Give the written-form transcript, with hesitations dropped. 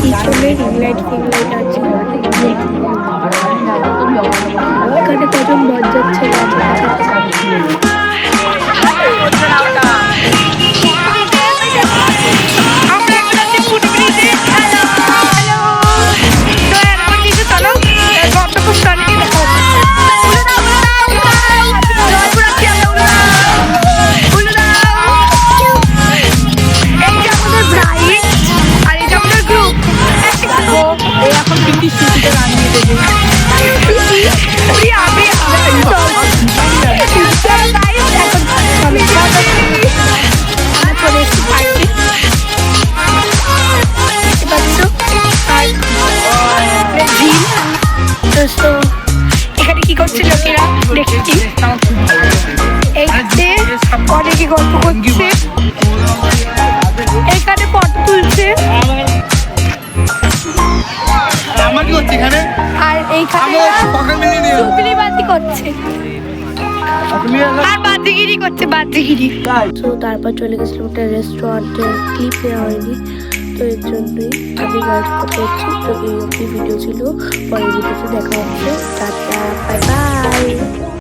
পিছনে ring light আছে। এখানে কজন বজ্জাচ্ছে এখানে কি করছে লোকেরা দেখছি, অনেকে গল্প করছে, এখানে ফটো তুলছে, আর এইখানে বাতি করছে আর বাতিগিরি করছে বাতিগিরি। তো তারপর চলে গেছিলাম একটা রেস্টুরেন্টের, ক্লিপ নেওয়া হয়নি, তো এর জন্যই আমি গাইড করছি। তো এই অবধি ভিডিও ছিল, পরের ভিডিওতে দেখা হচ্ছে। Tata, bye bye.